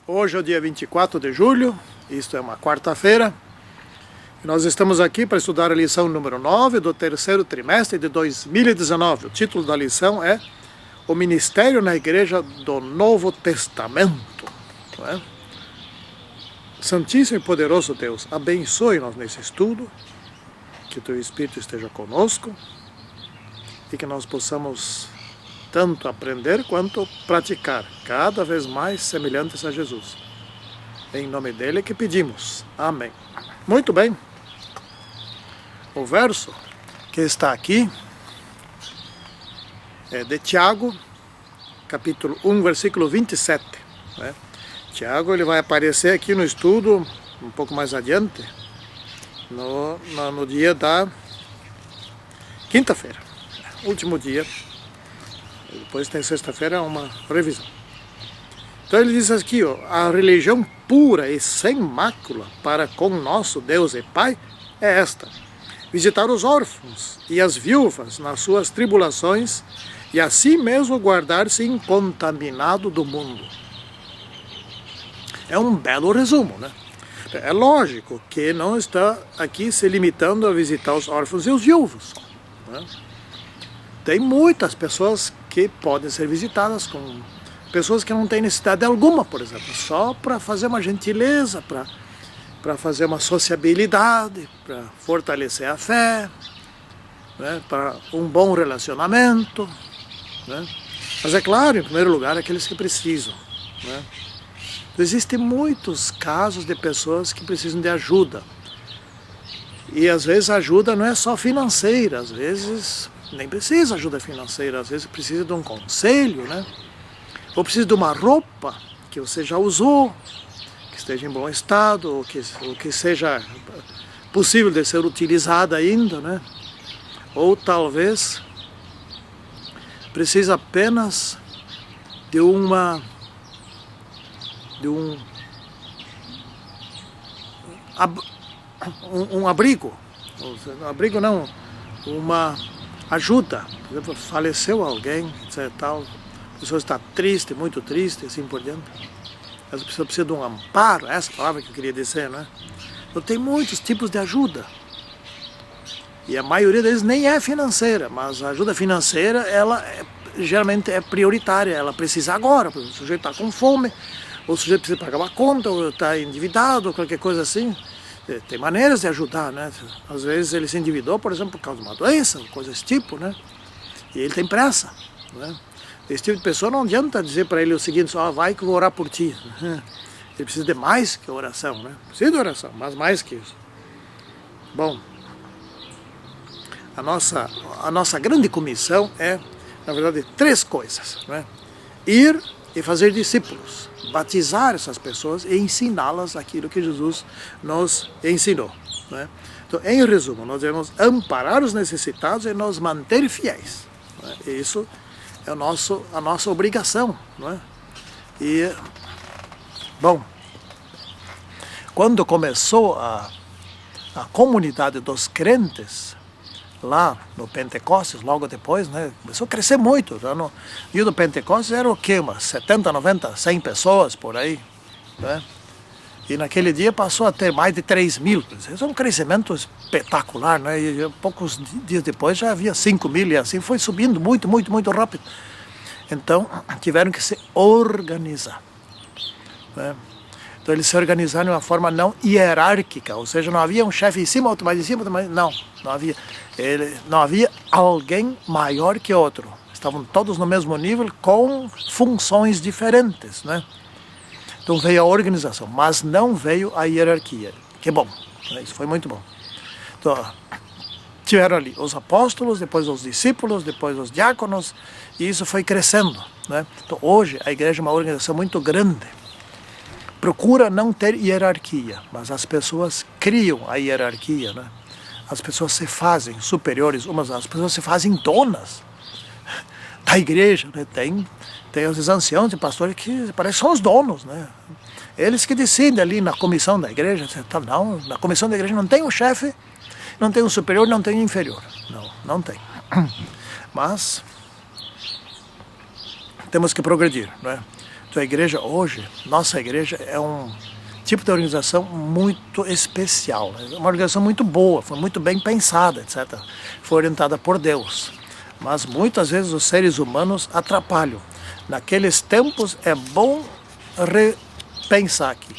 Hoje é o dia 24 de julho, isto é uma quarta-feira. Nós estamos aqui para estudar a lição número 9 do terceiro trimestre de 2019. O título da lição é O Ministério na Igreja do Novo Testamento. Não é? Santíssimo e poderoso Deus, abençoe-nos nesse estudo, que o Teu Espírito esteja conosco e que nós possamos tanto aprender quanto praticar, cada vez mais semelhantes a Jesus. Em nome dele que pedimos. Amém. Muito bem. O verso que está aqui é de Tiago, capítulo 1, versículo 27. Né? Tiago ele vai aparecer aqui no estudo um pouco mais adiante, no dia da quinta-feira, último dia. Depois tem sexta-feira uma revisão. Então ele diz aqui, ó, a religião pura e sem mácula para com nosso Deus e Pai é esta: visitar os órfãos e as viúvas nas suas tribulações e assim mesmo guardar-se incontaminado do mundo. É um belo resumo, né? É lógico que não está aqui se limitando a visitar os órfãos e os viúvos, né? Tem muitas pessoas que podem ser visitadas, com pessoas que não têm necessidade alguma, por exemplo, só para fazer uma gentileza, para fazer uma sociabilidade, para fortalecer a fé, né, para um bom relacionamento, né? Mas é claro, em primeiro lugar, aqueles que precisam, né? Existem muitos casos de pessoas que precisam de ajuda. E às vezes a ajuda não é só financeira, às vezes nem precisa ajuda financeira, às vezes precisa de um conselho, né? Ou precisa de uma roupa que você já usou, que esteja em bom estado, ou que seja possível de ser utilizada ainda, né? Ou talvez precisa apenas de um abrigo, abrigo não, uma ajuda. Por exemplo, faleceu alguém, etc, tal, a pessoa está triste, muito triste, assim por diante. Essa pessoa precisa de um amparo, essa palavra que eu queria dizer, né? Então tem muitos tipos de ajuda. E a maioria deles nem é financeira, mas a ajuda financeira, ela geralmente é prioritária, ela precisa agora. Por exemplo, o sujeito está com fome, ou o sujeito precisa pagar uma conta, ou está endividado, ou qualquer coisa assim. Tem maneiras de ajudar, né? Às vezes ele se endividou, por exemplo, por causa de uma doença, coisa desse tipo, né? E ele tem pressa, né? Esse tipo de pessoa não adianta dizer para ele o seguinte, só vai que eu vou orar por ti. Ele precisa de mais que oração, né? Precisa de oração, mas mais que isso. Bom, a nossa grande comissão é, na verdade, três coisas, né? Ir e fazer discípulos, batizar essas pessoas e ensiná-las aquilo que Jesus nos ensinou, né? Então, em resumo, nós devemos amparar os necessitados e nos manter fiéis, né? Isso é a nossa obrigação, né? E, bom, quando começou a comunidade dos crentes, lá no Pentecostes, logo depois, né, começou a crescer muito. Já no dia do Pentecostes era o quê? Umas 70, 90, 100 pessoas por aí, né? E naquele dia passou a ter mais de 3.000. Isso é um crescimento espetacular, né? E poucos dias depois já havia 5.000 e assim foi subindo muito, muito, muito rápido. Então tiveram que se organizar, né? Então eles se organizaram de uma forma não hierárquica, ou seja, não havia um chefe em cima, outro mais em cima, outro mais... Não havia. Não havia alguém maior que outro. Estavam todos no mesmo nível, com funções diferentes, né? Então veio a organização, mas não veio a hierarquia. Que bom, né? Isso foi muito bom. Então, tiveram ali os apóstolos, depois os discípulos, depois os diáconos, e isso foi crescendo, né? Então hoje a igreja é uma organização muito grande. Procura não ter hierarquia, mas as pessoas criam a hierarquia, né? As pessoas se fazem superiores umas, as pessoas se fazem donas da igreja, né? Tem os anciãos e pastores que parecem são os donos, né? Eles que decidem ali na comissão da igreja. Não, na comissão da igreja não tem um chefe, não tem um superior, não tem um inferior. Não tem. Mas temos que progredir, não é? Então a igreja hoje, nossa igreja é um tipo de organização muito especial, né? Uma organização muito boa, foi muito bem pensada, etc. Foi orientada por Deus. Mas muitas vezes os seres humanos atrapalham. Naqueles tempos é bom repensar aqui.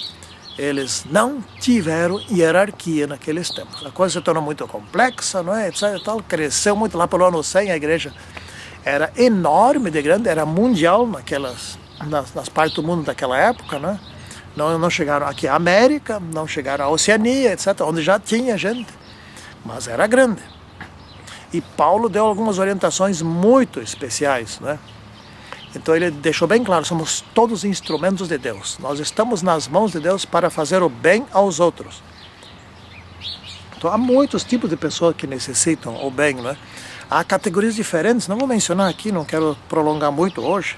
Eles não tiveram hierarquia naqueles tempos. A coisa se tornou muito complexa, não é? Etc. Tal. Cresceu muito lá pelo ano 100, a igreja era enorme de grande, era mundial nas partes do mundo daquela época, né? Não chegaram aqui à América, não chegaram à Oceania, etc., onde já tinha gente, mas era grande. E Paulo deu algumas orientações muito especiais, né? Então ele deixou bem claro, somos todos instrumentos de Deus. Nós estamos nas mãos de Deus para fazer o bem aos outros. Então há muitos tipos de pessoas que necessitam o bem, né? Há categorias diferentes, não vou mencionar aqui, não quero prolongar muito hoje.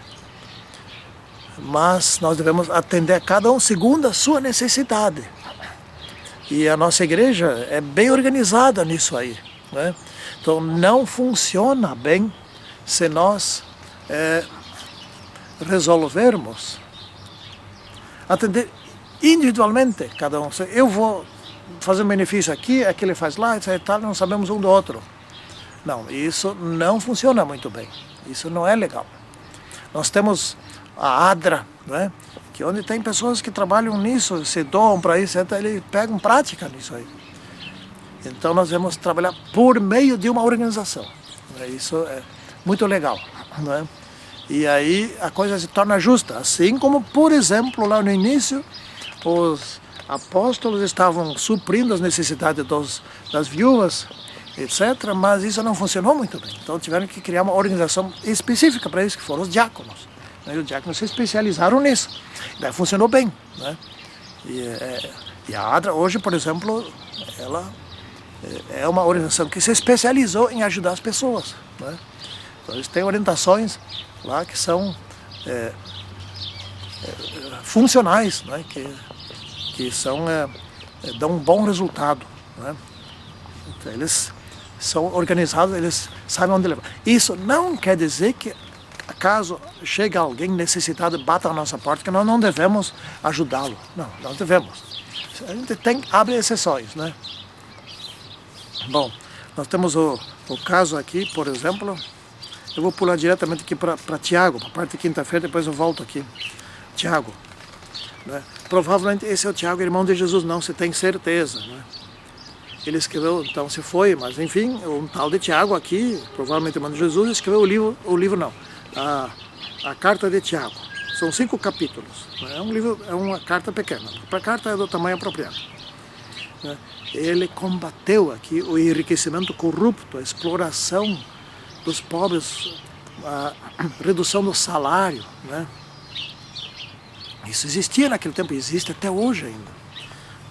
Mas nós devemos atender a cada um segundo a sua necessidade. E a nossa igreja é bem organizada nisso aí, né? Então não funciona bem se nós resolvermos atender individualmente cada um. Eu vou fazer um benefício aqui, aquele faz lá, etc. Não sabemos um do outro. Não, isso não funciona muito bem. Isso não é legal. Nós temos a ADRA, né? Que onde tem pessoas que trabalham nisso, se doam para isso, etc. Eles pegam prática nisso aí. Então nós vamos trabalhar por meio de uma organização. Isso é muito legal, né? E aí a coisa se torna justa. Assim como, por exemplo, lá no início, os apóstolos estavam suprindo as necessidades das viúvas, etc. Mas isso não funcionou muito bem. Então tiveram que criar uma organização específica para isso, que foram os diáconos. E os diáconos se especializaram nisso. Daí funcionou bem, né? E a ADRA hoje, por exemplo, ela é uma organização que se especializou em ajudar as pessoas, né? Então eles têm orientações lá que são funcionais, né? Que dão um bom resultado, né? Então, eles são organizados, eles sabem onde levar. Isso não quer dizer que caso chegue alguém necessitado e bata na nossa porta, que nós não devemos ajudá-lo. Não, nós devemos. A gente abre exceções, né? Bom, nós temos o caso aqui, por exemplo, eu vou pular diretamente aqui para Tiago, para a parte de quinta-feira, depois eu volto aqui. Tiago, né? Provavelmente esse é o Tiago, irmão de Jesus, não se tem certeza, né? Ele escreveu, então se foi, mas enfim, um tal de Tiago aqui, provavelmente irmão de Jesus, escreveu o livro não, a carta de Tiago. São 5 capítulos, né? É um livro, é uma carta pequena, a carta é do tamanho apropriado, né? Ele combateu aqui o enriquecimento corrupto, a exploração dos pobres, a redução do salário, né? Isso existia naquele tempo, existe até hoje ainda,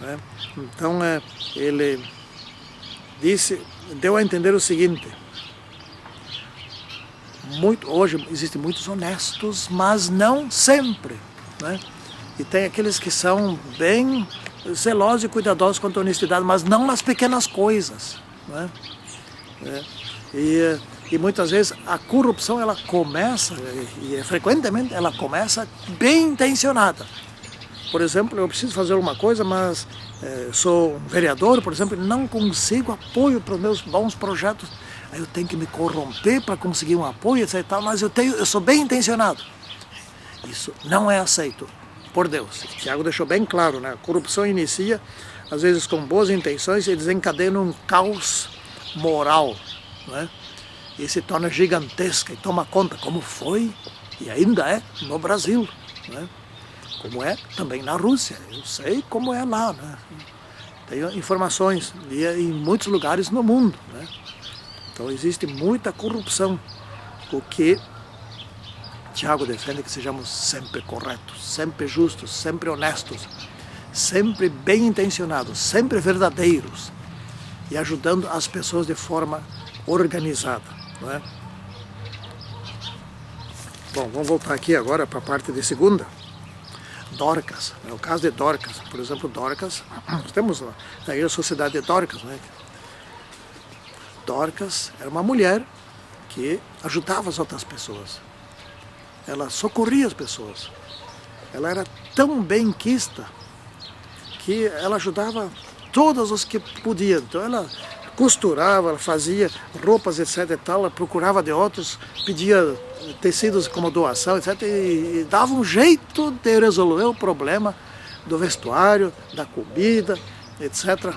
né? Então ele deu a entender o seguinte: hoje existem muitos honestos, mas não sempre, né? E tem aqueles que são bem zelosos e cuidadosos quanto à honestidade, mas não nas pequenas coisas, né? E muitas vezes a corrupção ela começa, e frequentemente ela começa bem intencionada. Por exemplo, eu preciso fazer uma coisa, mas sou um vereador, por exemplo, não consigo apoio para os meus bons projetos. Aí eu tenho que me corromper para conseguir um apoio, etc. Mas eu sou bem intencionado. Isso não é aceito por Deus. Tiago deixou bem claro, né? A corrupção inicia, às vezes com boas intenções, e desencadeia um caos moral, né? E se torna gigantesca e toma conta, como foi e ainda é no Brasil, né? Como é também na Rússia. Eu sei como é lá, né? Tenho informações e em muitos lugares no mundo, né? Então existe muita corrupção, o que Tiago defende que sejamos sempre corretos, sempre justos, sempre honestos, sempre bem intencionados, sempre verdadeiros e ajudando as pessoas de forma organizada, não é? Bom, vamos voltar aqui agora para a parte de segunda. Dorcas, o caso de Dorcas, por exemplo, Dorcas, nós temos aí a sociedade de Dorcas, né? Dorcas era uma mulher que ajudava as outras pessoas, ela socorria as pessoas, ela era tão benquista que ela ajudava todos os que podiam. Então ela costurava, ela fazia roupas, etc. e tal, ela procurava de outros, pedia tecidos como doação, etc. E dava um jeito de resolver o problema do vestuário, da comida, etc.,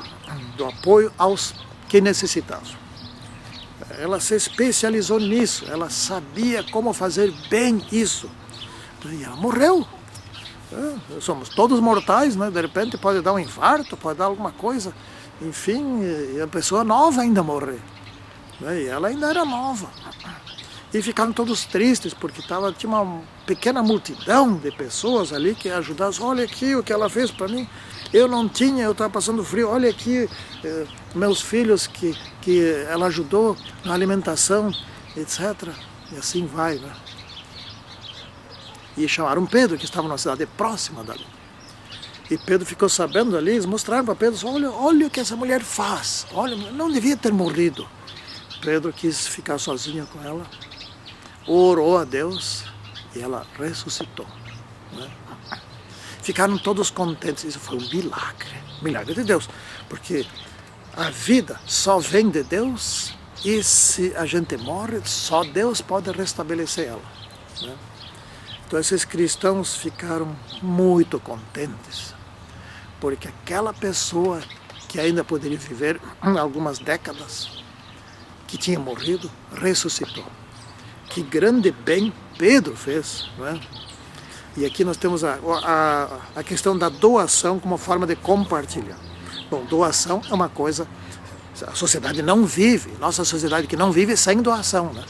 do apoio aos que necessitavam. Ela se especializou nisso, ela sabia como fazer bem isso. E ela morreu. Somos todos mortais, né? De repente pode dar um infarto, pode dar alguma coisa. Enfim, e a pessoa nova ainda morrer. E ela ainda era nova. E ficaram todos tristes, porque tinha uma pequena multidão de pessoas ali que ajudavam. Olha aqui o que ela fez para mim. Eu não tinha, eu estava passando frio. Olha aqui meus filhos que ela ajudou na alimentação, etc. E assim vai, né? E chamaram Pedro, que estava numa cidade próxima dali. E Pedro ficou sabendo ali, eles mostraram para Pedro, olha o que essa mulher faz. Olha, não devia ter morrido. Pedro quis ficar sozinho com ela, orou a Deus e ela ressuscitou. Né? Ficaram todos contentes. Isso foi um milagre de Deus. Porque a vida só vem de Deus e se a gente morre, só Deus pode restabelecer ela. Né? Então esses cristãos ficaram muito contentes, porque aquela pessoa que ainda poderia viver algumas décadas, que tinha morrido, ressuscitou. Que grande bem Pedro fez, não é? E aqui nós temos a questão da doação como forma de compartilhar. Bom, doação é uma coisa, a sociedade não vive, nossa sociedade que não vive sem doação, né?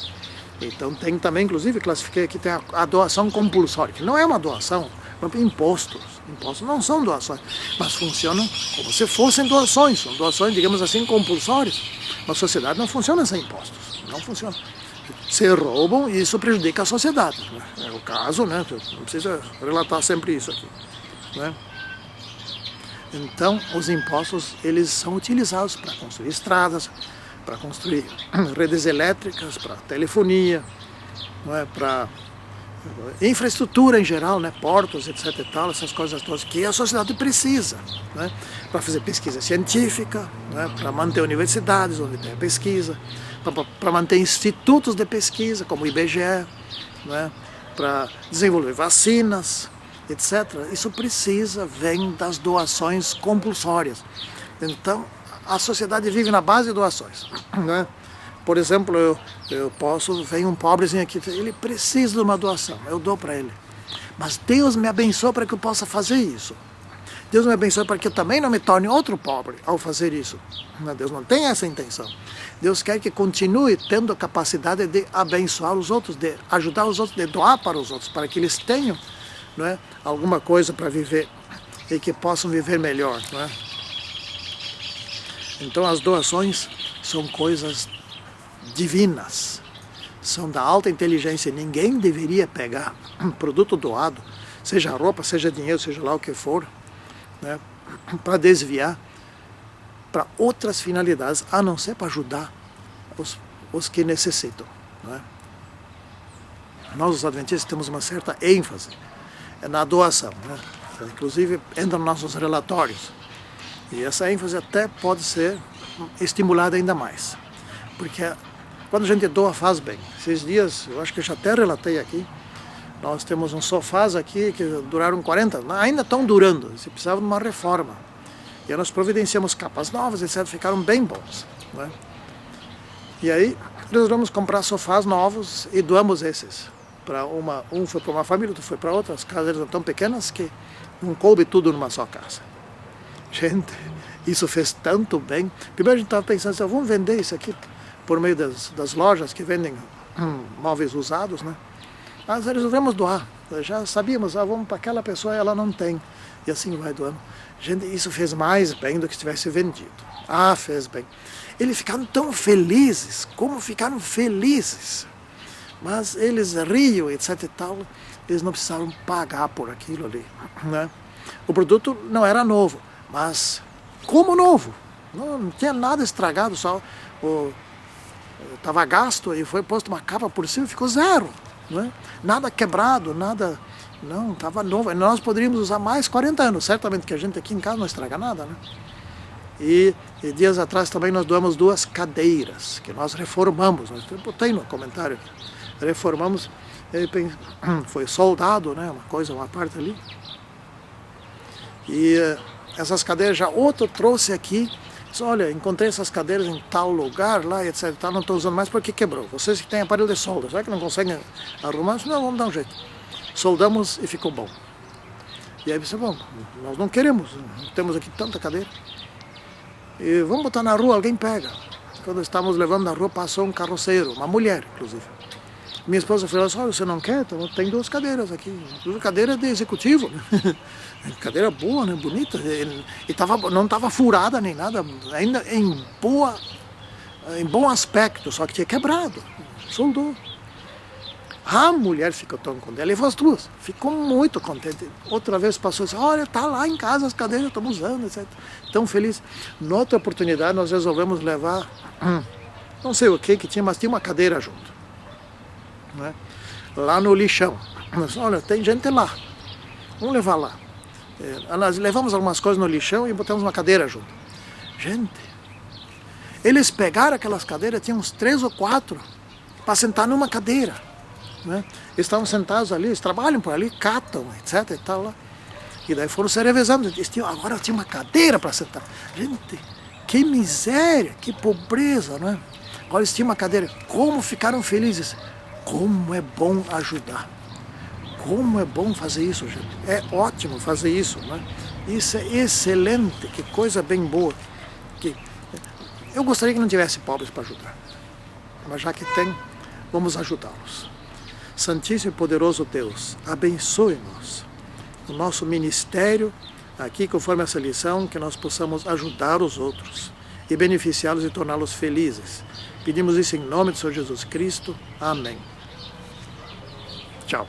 Então tem também, inclusive, classifiquei aqui, tem a doação compulsória, que não é uma doação, impostos. Impostos não são doações, mas funcionam como se fossem doações, são doações, digamos assim, compulsórias. Mas a sociedade não funciona sem impostos, não funciona. Se roubam e isso prejudica a sociedade. Né? É o caso, né? Não precisa relatar sempre isso aqui. Né? Então, os impostos, eles são utilizados para construir estradas, para construir redes elétricas, para telefonia, não é? Para infraestrutura em geral, né? Portos, etc. e tal, essas coisas todas que a sociedade precisa, né? Para fazer pesquisa científica, né? Para manter universidades onde tem a pesquisa, para manter institutos de pesquisa, como o IBGE, né? Para desenvolver vacinas, etc. Isso vem das doações compulsórias. Então, a sociedade vive na base de doações, né? Por exemplo, vem um pobrezinho aqui, ele precisa de uma doação, eu dou para ele. Mas Deus me abençoa para que eu possa fazer isso. Deus me abençoa para que eu também não me torne outro pobre ao fazer isso. Deus não tem essa intenção. Deus quer que continue tendo a capacidade de abençoar os outros, de ajudar os outros, de doar para os outros, para que eles tenham, não é, alguma coisa para viver e que possam viver melhor. Não é? Então as doações são coisas divinas, são da alta inteligência. Ninguém deveria pegar um produto doado, seja roupa, seja dinheiro, seja lá o que for, né, para desviar para outras finalidades, a não ser para ajudar os que necessitam. Né? Nós, os adventistas, temos uma certa ênfase na doação. Né? Inclusive, entra nos nossos relatórios. E essa ênfase até pode ser estimulada ainda mais. Porque quando a gente doa, faz bem. Esses dias, eu acho que eu já até relatei aqui, nós temos uns sofás aqui que duraram 40 anos, ainda estão durando, se precisava de uma reforma. E aí nós providenciamos capas novas, etc., ficaram bem bons. Né? E aí resolvemos comprar sofás novos e doamos esses. Um foi para uma família, outro foi para outra. As casas eram tão pequenas que não coube tudo numa só casa. Gente, isso fez tanto bem. Primeiro a gente estava pensando assim, vamos vender isso aqui por meio das lojas que vendem móveis usados, né? Mas resolvemos doar. Já sabíamos, vamos para aquela pessoa, ela não tem. E assim vai doando. Gente, isso fez mais bem do que se tivesse vendido. Fez bem. Eles ficaram tão felizes, como ficaram felizes. Mas eles riam, etc e tal, eles não precisaram pagar por aquilo ali. Né? O produto não era novo, mas como novo? Não tinha nada estragado, só estava gasto e foi posto uma capa por cima e ficou zero. Né? Nada quebrado, nada Não, estava novo. Nós poderíamos usar mais 40 anos. Certamente que a gente aqui em casa não estraga nada, né? E dias atrás também nós doamos 2 cadeiras, que nós reformamos. Eu botei no comentário. Reformamos, foi soldado, né? Uma parte ali. E essas cadeiras já outro trouxe aqui. Disse, olha, encontrei essas cadeiras em tal lugar lá, etc. Não estou usando mais porque quebrou. Vocês que têm aparelho de solda, será que não conseguem arrumar? Disse, não, vamos dar um jeito. Soldamos e ficou bom. E aí você, bom, nós não queremos, temos aqui tanta cadeira. E vamos botar na rua, alguém pega. Quando estávamos levando na rua, passou um carroceiro, uma mulher, inclusive. Minha esposa falou assim, olha, você não quer? Então, tem 2 cadeiras aqui. 2 cadeiras de executivo. Né? Cadeira boa, né? Bonita. E não estava furada nem nada, ainda em bom aspecto, só que tinha quebrado. Soldou. A mulher ficou tão contente, levou as 2, ficou muito contente. Outra vez passou assim, olha, tá lá em casa as cadeiras, estamos usando, etc. Tão feliz. Noutra oportunidade nós resolvemos levar, não sei o que tinha, mas tinha uma cadeira junto. Né? Lá no lixão. Nós, olha, tem gente lá, vamos levar lá. Nós levamos algumas coisas no lixão e botamos uma cadeira junto. Gente, eles pegaram aquelas cadeiras, tinha uns 3 ou 4, para sentar numa cadeira. Né? Eles estavam sentados ali, eles trabalham por ali, catam, etc. E tal, lá. E daí foram se revezando. Agora tinha uma cadeira para sentar. Gente, que miséria, que pobreza, não é? Agora eles tinham uma cadeira. Como ficaram felizes. Como é bom ajudar. Como é bom fazer isso, gente. É ótimo fazer isso, não é? Isso é excelente, que coisa bem boa. Eu gostaria que não tivesse pobres para ajudar. Mas já que tem, vamos ajudá-los. Santíssimo e poderoso Deus, abençoe-nos, o nosso ministério, aqui conforme essa lição, que nós possamos ajudar os outros e beneficiá-los e torná-los felizes. Pedimos isso em nome do Senhor Jesus Cristo. Amém. Tchau.